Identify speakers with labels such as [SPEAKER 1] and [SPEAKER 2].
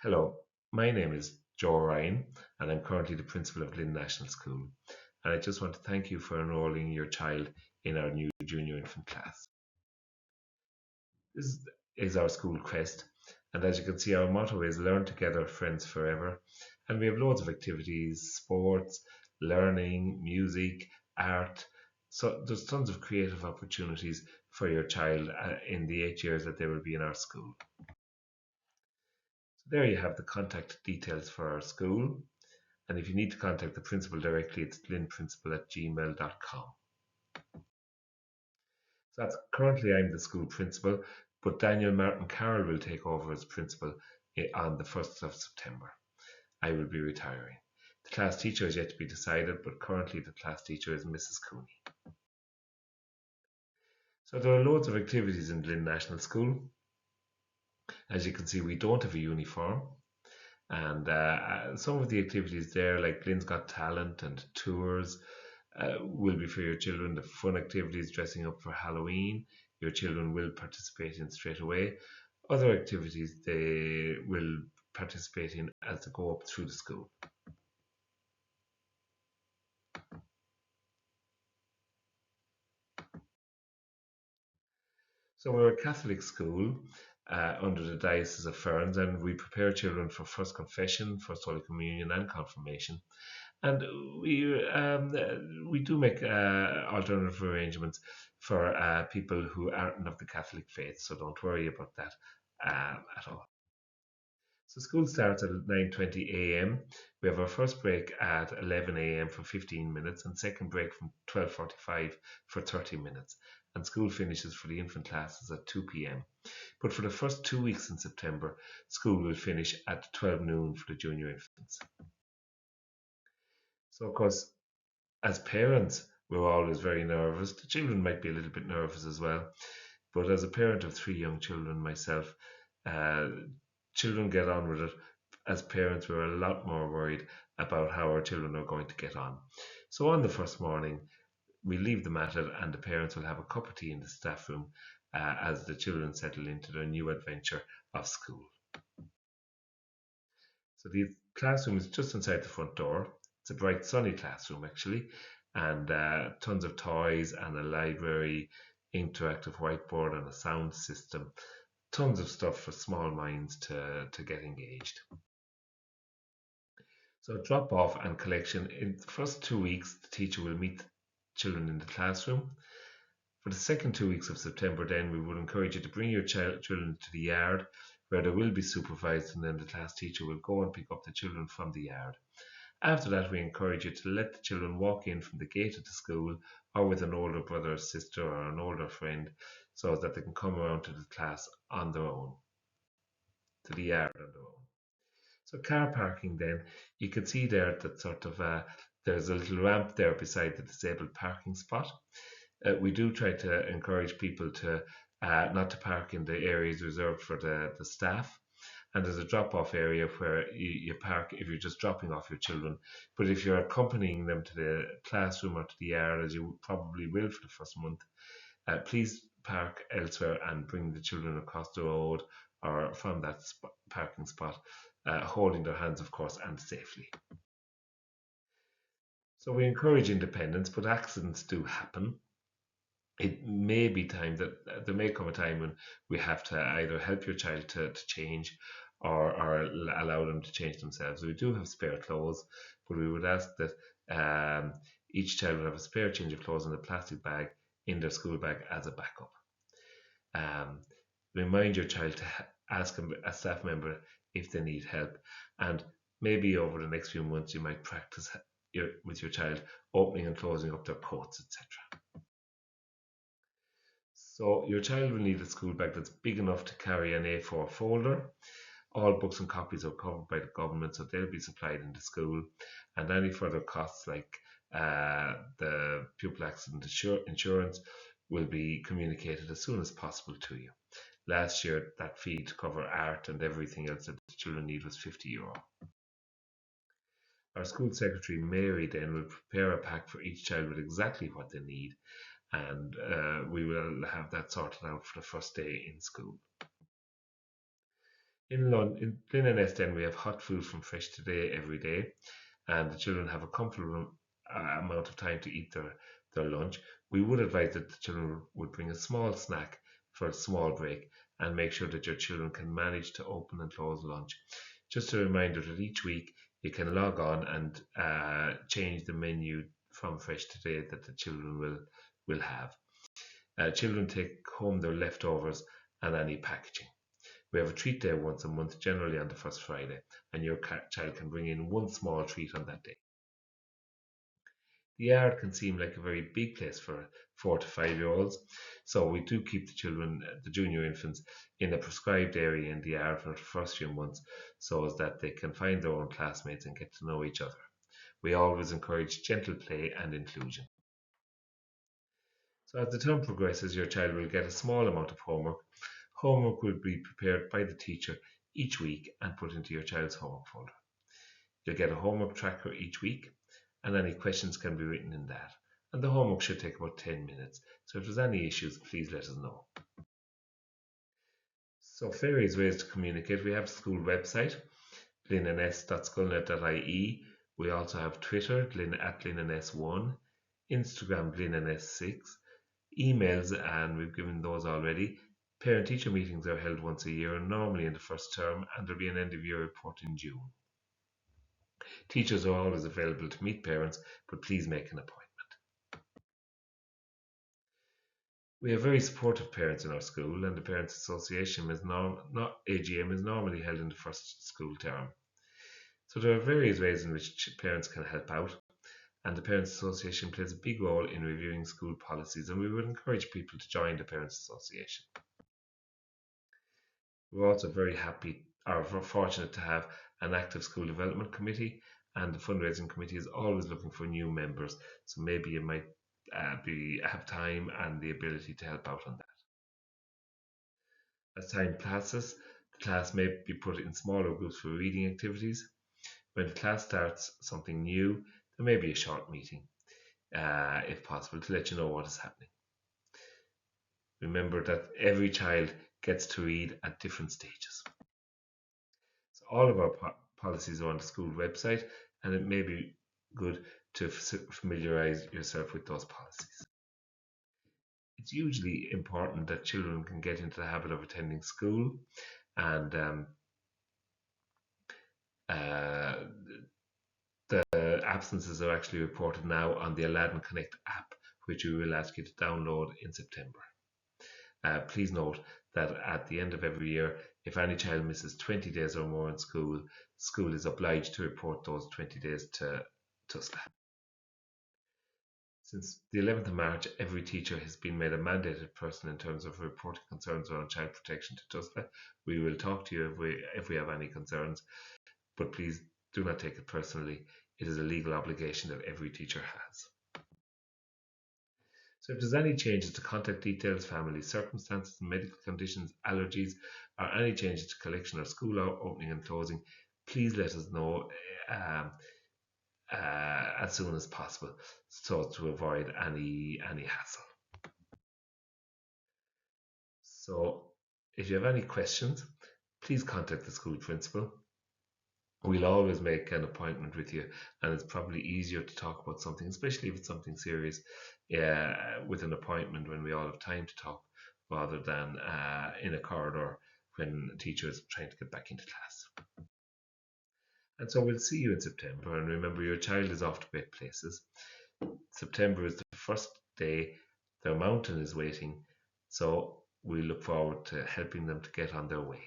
[SPEAKER 1] Hello, my name is Joe Ryan, and I'm currently the principal of Lynn National School. And I just want to thank you for enrolling your child in our new junior infant class. This is our school crest, and as you can see, our motto is Learn Together, Friends Forever. And we have loads of activities, sports, learning, music, art. So there's tons of creative opportunities for your child in the 8 years that they will be in our school. So there you have the contact details for our school. And if you need to contact the principal directly, it's lynnprincipal@gmail.com. So that's currently I'm the school principal, but Daniel Martin Carroll will take over as principal on the 1st of September. I will be retiring. The class teacher is yet to be decided, but currently the class teacher is Mrs. Cooney. So there are loads of activities in Lynn National School. As you can see, we don't have a uniform. And some of the activities there, like Lynn's Got Talent and tours, will be for your children. The fun activities, dressing up for Halloween, your children will participate in straight away. Other activities they will participate in as they go up through the school. So we're a Catholic school under the Diocese of Ferns, and we prepare children for First Confession, First Holy Communion, and Confirmation. And we do make alternative arrangements for people who aren't of the Catholic faith, so don't worry about that at all. So school starts at 9:20 a.m. We have our first break at 11 a.m. for 15 minutes, and second break from 12:45 for 30 minutes. And school finishes for the infant classes at 2 p.m. But for the first 2 weeks in September, school will finish at 12 noon for the junior infants. So of course, as parents, we're always very nervous. The children might be a little bit nervous as well. But as a parent of three young children myself, uh, children get on with it. As parents, we're a lot more worried about how our children are going to get on. So on the first morning, we leave them at it, and the parents will have a cup of tea in the staff room as the children settle into their new adventure of school. So the classroom is just inside the front door. It's a bright, sunny classroom actually, and tons of toys and a library, interactive whiteboard, and a sound system. Tons of stuff for small minds to get engaged. So drop off and collection. In the first 2 weeks, the teacher will meet the children in the classroom. For the second 2 weeks of September, then we would encourage you to bring your children to the yard where they will be supervised, and then the class teacher will go and pick up the children from the yard. After that, we encourage you to let the children walk in from the gate of the school or with an older brother or sister or an older friend so that they can come around to the class on their own, to the yard on their own. So car parking then, you can see there that sort of there's a little ramp there beside the disabled parking spot. We do try to encourage people to not to park in the areas reserved for the staff. And there's a drop off area where you park if you're just dropping off your children. But if you're accompanying them to the classroom or to the yard, as you probably will for the first month, please park elsewhere and bring the children across the road or from that parking spot, holding their hands, of course, and safely. So we encourage independence, but accidents do happen. It may be time that there may come a time when we have to either help your child to change or allow them to change themselves. We do have spare clothes, but we would ask that each child would have a spare change of clothes in a plastic bag in their school bag as a backup. Um, Remind your child to ask a staff member if they need help, and maybe over the next few months you might practice with your child opening and closing up their coats, etc. So your child will need a school bag that's big enough to carry an A4 folder. All books and copies are covered by the government, so they'll be supplied in the school. And any further costs like the pupil accident insurance will be communicated as soon as possible to you. Last year, that fee to cover art and everything else that the children need was €50. Our school secretary, Mary, then will prepare a pack for each child with exactly what they need, and we will have that sorted out for the first day in school. In Lynn and Esten, we have hot food from Fresh Today every day, and the children have a comfortable amount of time to eat their lunch. We would advise that the children would bring a small snack for a small break and make sure that your children can manage to open and close lunch. Just a reminder that each week you can log on and change the menu from Fresh Today that the children will have. Children take home their leftovers and any packaging. We have a treat day once a month, generally on the first Friday, and your child can bring in one small treat on that day. The yard can seem like a very big place for 4 to 5 year olds, so we do keep the children, the junior infants, in a prescribed area in the yard for the first few months so as that they can find their own classmates and get to know each other. We always encourage gentle play and inclusion. So as the term progresses, your child will get a small amount of homework. Homework will be prepared by the teacher each week and put into your child's homework folder. You'll get a homework tracker each week, and any questions can be written in that. And the homework should take about 10 minutes. So if there's any issues, please let us know. So various ways to communicate. We have a school website, linnns.skulnet.ie. We also have Twitter, linnns1, Instagram, linnns6, emails, and we've given those already. Parent-teacher meetings are held once a year, normally in the first term, and there'll be an end-of-year report in June. Teachers are always available to meet parents, but please make an appointment. We have very supportive parents in our school, and the Parents Association AGM is normally held in the first school term. So there are various ways in which parents can help out, and the Parents Association plays a big role in reviewing school policies, and we would encourage people to join the Parents Association. We're also very happy or fortunate to have an active school development committee, and the fundraising committee is always looking for new members. So maybe you might have time and the ability to help out on that. As time passes, the class may be put in smaller groups for reading activities. When the class starts something new, there may be a short meeting, if possible, to let you know what is happening. Remember that every child gets to read at different stages. So all of our policies are on the school website, and it may be good to familiarize yourself with those policies. It's hugely important that children can get into the habit of attending school, and the absences are actually reported now on the Aladdin Connect app, which we will ask you to download in September. Please note that at the end of every year, if any child misses 20 days or more in school, school is obliged to report those 20 days to TUSLA. Since the 11th of March, every teacher has been made a mandated person in terms of reporting concerns around child protection to TUSLA. We will talk to you if we have any concerns, but please do not take it personally. It is a legal obligation that every teacher has. So if there's any changes to contact details, family circumstances, medical conditions, allergies, or any changes to collection or school opening and closing, please let us know as soon as possible, so to avoid any hassle. So if you have any questions, please contact the school principal. We'll always make an appointment with you, and it's probably easier to talk about something, especially if it's something serious, with an appointment when we all have time to talk, rather than in a corridor when a teacher is trying to get back into class. And so we'll see you in September, and remember, your child is off to great places. September is the first day their mountain is waiting, so we look forward to helping them to get on their way.